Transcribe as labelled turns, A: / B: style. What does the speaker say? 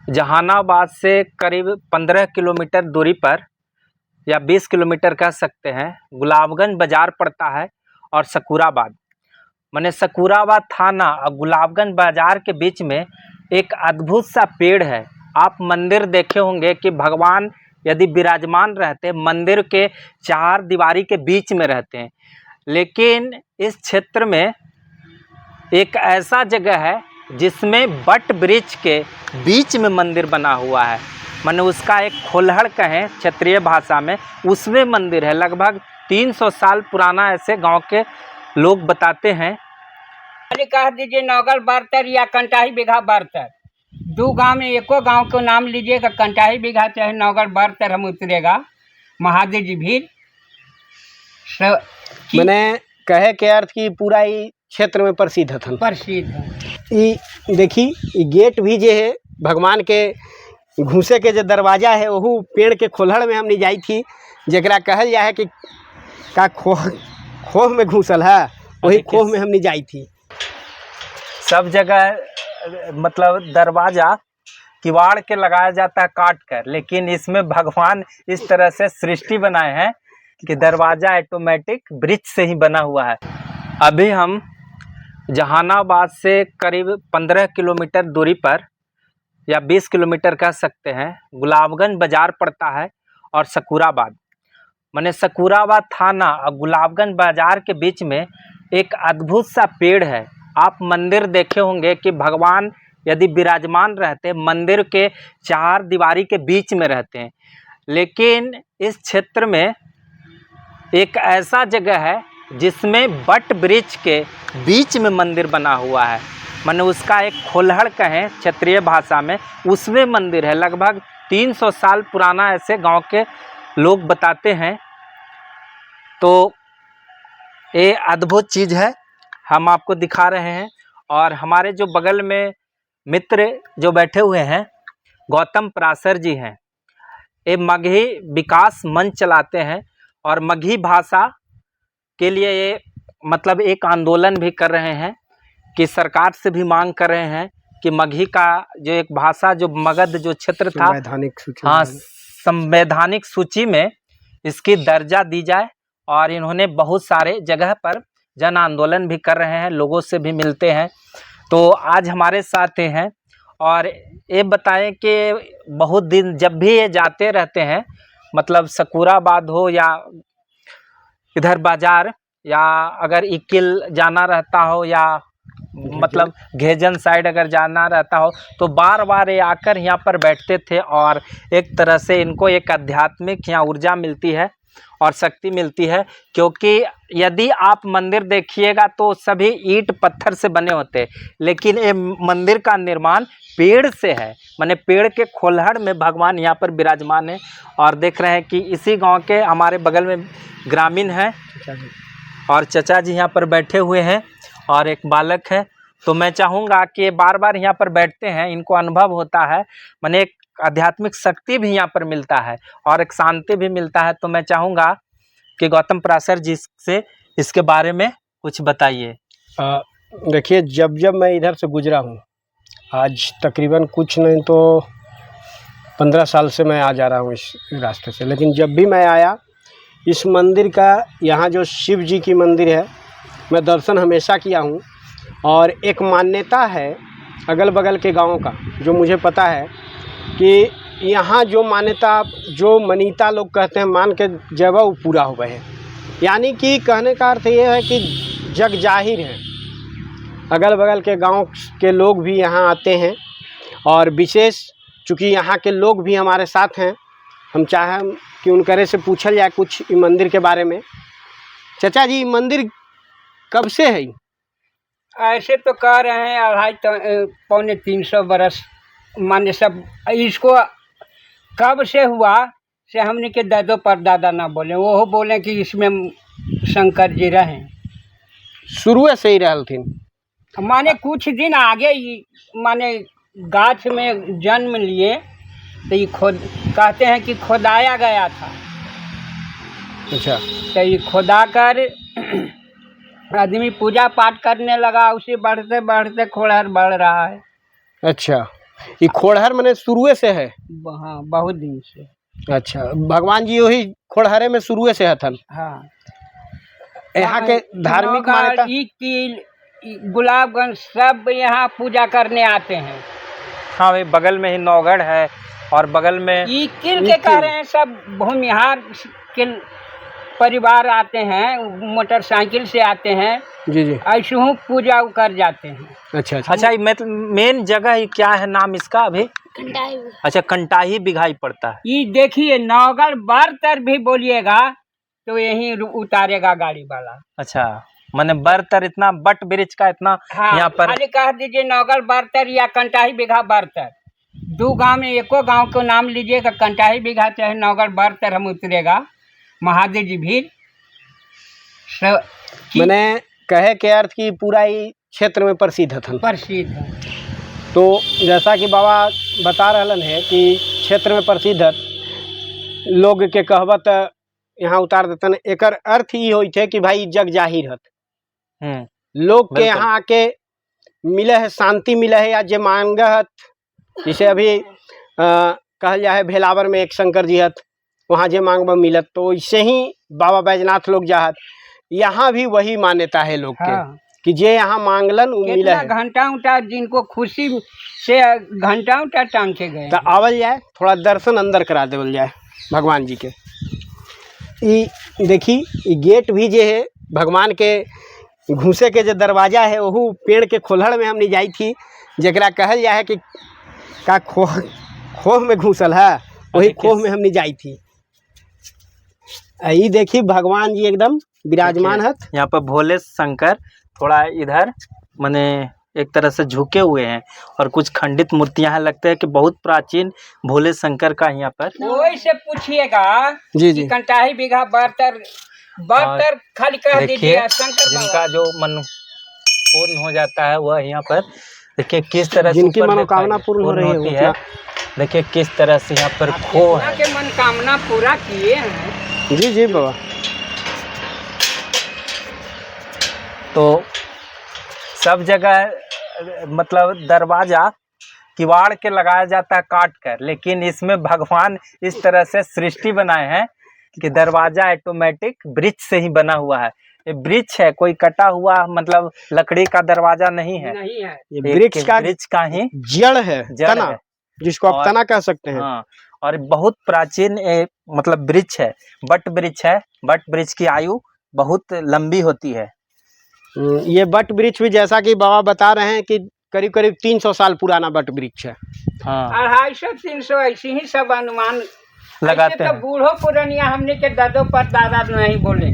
A: जहानाबाद से करीब 15 किलोमीटर दूरी पर या 20 किलोमीटर कह सकते हैं, गुलाबगंज बाज़ार पड़ता है। और सकूराबाद माने सकूराबाद थाना और गुलाबगंज बाज़ार के बीच में एक अद्भुत सा पेड़ है। आप मंदिर देखे होंगे कि भगवान यदि विराजमान रहते, मंदिर के चार दीवारी के बीच में रहते हैं, लेकिन इस क्षेत्र में एक ऐसा जगह है जिसमें बट वृक्ष के बीच में मंदिर बना हुआ है। माने उसका एक खोलहड़ कहें क्षेत्रीय भाषा में, उसमें मंदिर है। लगभग 300 साल पुराना ऐसे गांव के लोग बताते हैं।
B: कह दीजिए नौगल बरतर या कंटाही बिघा बरतर, दो गांव में एको गांव को नाम लीजिएगा, कंटाही बिघा चाहे नौगल बरतर हम उतरेगा महादेव जी भी।
C: मैंने कहे के अर्थ की पूरा ही क्षेत्र में प्रसिद्ध है।
B: प्रसिद्ध
C: है। देखी गेट भी जो है भगवान के घुसे के जो दरवाजा है वह पेड़ के खोलहड़ में हमने जाई थी, जरा कहल जाए कि का खोह में घुसल है, वही खोह में हमने जाई थी।
A: सब जगह मतलब दरवाजा किवाड़ के लगाया जाता है काट कर, लेकिन इसमें भगवान इस तरह से सृष्टि बनाए हैं कि दरवाजा ऑटोमेटिक वृक्ष से ही बना हुआ है। अभी हम जहानाबाद से करीब 15 किलोमीटर दूरी पर या 20 किलोमीटर कह सकते हैं, गुलाबगंज बाज़ार पड़ता है। और सकूराबाद माने सकूराबाद थाना और गुलाबगंज बाज़ार के बीच में एक अद्भुत सा पेड़ है। आप मंदिर देखे होंगे कि भगवान यदि विराजमान रहते, मंदिर के चार दीवारी के बीच में रहते हैं, लेकिन इस क्षेत्र में एक ऐसा जगह है जिसमें बट वृक्ष के बीच में मंदिर बना हुआ है। माने उसका एक खोलहड़ कहें क्षेत्रीय भाषा में, उसमें मंदिर है। लगभग 300 साल पुराना ऐसे गांव के लोग बताते हैं। तो ये अद्भुत चीज़ है, हम आपको दिखा रहे हैं। और हमारे जो बगल में मित्र जो बैठे हुए हैं, गौतम पराशर जी हैं। ये मगही विकास मंच चलाते हैं और मगही भाषा के लिए ये मतलब एक आंदोलन भी कर रहे हैं कि सरकार से भी मांग कर रहे हैं कि मगही का जो एक भाषा, जो मगध जो क्षेत्र था, संवैधानिक सूची में इसकी दर्जा दी जाए। और इन्होंने बहुत सारे जगह पर जन आंदोलन भी कर रहे हैं, लोगों से भी मिलते हैं। तो आज हमारे साथ हैं और ये बताएं कि बहुत दिन जब भी ये जाते रहते हैं, मतलब सकूराबाद हो या इधर बाज़ार, या अगर इकिल जाना रहता हो या मतलब घेजन साइड अगर जाना रहता हो, तो बार बार ये आकर यहाँ पर बैठते थे। और एक तरह से इनको एक आध्यात्मिक यहाँ ऊर्जा मिलती है और शक्ति मिलती है। क्योंकि यदि आप मंदिर देखिएगा तो सभी ईंट पत्थर से बने होते हैं, लेकिन ये मंदिर का निर्माण पेड़ से है। माने पेड़ के खोलहड़ में भगवान यहाँ पर विराजमान है। और देख रहे हैं कि इसी गांव के हमारे बगल में ग्रामीण हैं और चचा जी यहाँ पर बैठे हुए हैं और एक बालक है। तो मैं चाहूँगा कि बार बार यहाँ पर बैठते हैं, इनको अनुभव होता है, माने एक आध्यात्मिक शक्ति भी यहाँ पर मिलता है और एक शांति भी मिलता है। तो मैं चाहूँगा कि गौतम पराशर जी से इसके बारे में कुछ बताइए।
C: देखिए, जब मैं इधर से गुजरा हूँ, आज तकरीबन कुछ नहीं तो 15 साल से मैं आ जा रहा हूँ इस रास्ते से। लेकिन जब भी मैं आया इस मंदिर का, यहाँ जो शिव जी की मंदिर है, मैं दर्शन हमेशा किया हूँ। और एक मान्यता है अगल बगल के गाँवों का, जो मुझे पता है कि यहाँ जो मान्यता, जो मनीता लोग कहते हैं, मान के जब वो पूरा हो गए हैं। यानी कि कहने का अर्थ ये है कि जग जाहिर है, अगल बगल के गांव के लोग भी यहाँ आते हैं। और विशेष चूँकि यहाँ के लोग भी हमारे साथ हैं, हम चाहें कि उनकरे से पूछल जाए कुछ इस मंदिर के बारे में। चाचा जी, मंदिर कब से है?
B: ऐसे तो कह रहे हैं 250-300 बरस, माने सब इसको कब से हुआ से हमने के दादो परदादा ना बोले, वो बोले कि इसमें शंकर जी रहे,
C: शुरू से ही रहलथिन।
B: माने कुछ दिन आगे ही माने गाछ में जन्म लिए, तो ये कहते हैं कि खोदाया गया था।
C: अच्छा।
B: तो ये खोदा कर आदमी पूजा पाठ करने लगा, उसे बढ़ते बढ़ते खोलहड़ बढ़ रहा है।
C: अच्छा। ये खोड़हर मैंने शुरुए से है।
B: हाँ बहुत दिन से।
C: अच्छा, भगवान जी वही खोड़हरे में शुरुए से हथन।
B: हाँ
C: यहाँ के धार्मिक मान्यता
B: कील गुलाबगंज सब यहाँ पूजा करने आते हैं।
A: हाँ भाई, बगल में ही नौगढ़ है और बगल में
B: कील के कह रहे हैं, सब भूमिहार के परिवार आते हैं, मोटरसाइकिल से आते हैं।
C: जी जी।
B: ऐसे पूजा कर जाते हैं।
C: अच्छा अच्छा।
A: अच्छा, मेन जगह ही क्या है नाम इसका अभी?
D: कंटाई।
A: अच्छा, कंटाही बिघाई पड़ता है।
B: ये देखिए नौगढ़ बरतर भी बोलिएगा तो यहीं उतारेगा गाड़ी वाला।
A: अच्छा, माने बरतर इतना बट ब्रिज का इतना
B: हाँ,
A: यहाँ पर
B: खाली कह दीजिए नौगढ़ बरतर या कंटाही बिघा बरतर, दो गांव में एको गांव को नाम लीजिएगा, कंटाही बिघा चाहे नौगढ़ बरतर हम उतरेगा। महादेव जी भी
C: मैंने कहे के अर्थ की पूरा ही क्षेत्र में प्रसिद्ध हथन।
B: प्रसिद्ध है।
C: तो जैसा कि बाबा बता रहलन है कि क्षेत्र में प्रसिद्ध है, लोग के कहबत यहाँ उतार देतन। एकर अर्थ ये होई थे कि भाई जग जाहिर हत, लोग के यहाँ आके मिले है, शांति मिले है, या जे मांगत, जैसे अभी कहल जाए भेलावर में एक शंकर जी हत, वहाँ जे मांगब मिलत, तो इससे ही बाबा बैजनाथ लोग जाहत। यहाँ भी वही मान्यता है लोग के।
B: हाँ।
C: कि जे यहाँ मांगलन वो मिले है।
B: घंटा उठा जिनको खुशी से घंटा उठा टांग के गए।
C: तो आवल जाए, थोड़ा दर्शन अंदर करा देवल जाए भगवान जी के। देखी गेट भी जे है भगवान के घुसे के जो दरवाजा है वह पेड़ के खोलहड़ में हमने जाई थी, जरा कहल जाए कि का खोह में घुसल है, वही खोह में हमने जाई थी। ये देखी भगवान जी एकदम विराजमान है।
A: यहाँ पर भोले शंकर थोड़ा इधर माने एक तरह से झुके हुए हैं और कुछ खंडित मूर्तियां हैं, लगता है कि बहुत प्राचीन भोले शंकर का यहाँ पर।
B: वही से पूछिएगा
C: जी जी।
B: कंटाही बिघा बरतर खाली कह दीजिए शंकर
A: जिनका जो मन पूर्ण हो जाता है वह यहाँ पर देखिए किस तरह से
C: जिनकी मनोकामना पूर्ण हो रही
A: होती है। देखिए किस तरह से यहाँ पर खो है।
B: के मनोकामना पूरा किए हैं।
C: जी जी बाबा।
A: तो सब जगह मतलब दरवाजा किवाड़ के लगाया जाता है काट कर, लेकिन इसमें भगवान इस तरह से सृष्टि बनाए हैं कि दरवाजा ऑटोमेटिक ब्रिज से ही बना हुआ है। ये ब्रिज है, कोई कटा हुआ मतलब लकड़ी का दरवाजा नहीं है,
B: नहीं है।
C: ये ब्रिज का
A: ही
C: जड़ है, तना
A: है,
C: जिसको आप तना कह सकते हैं।
A: हाँ, और बहुत प्राचीन मतलब ब्रिज है, बट ब्रिज है। बट ब्रिज की आयु बहुत लंबी होती है।
C: ये बट वृक्ष भी जैसा कि बाबा बता रहे हैं कि करीब करीब 300 साल पुराना बट वृक्ष है।
A: हाँ,
B: 250-300 ऐसे ही सब अनुमान
A: लगाते हैं।
B: तो बूढ़ो पुरानिया हमने के दादो पर दादा नहीं बोले।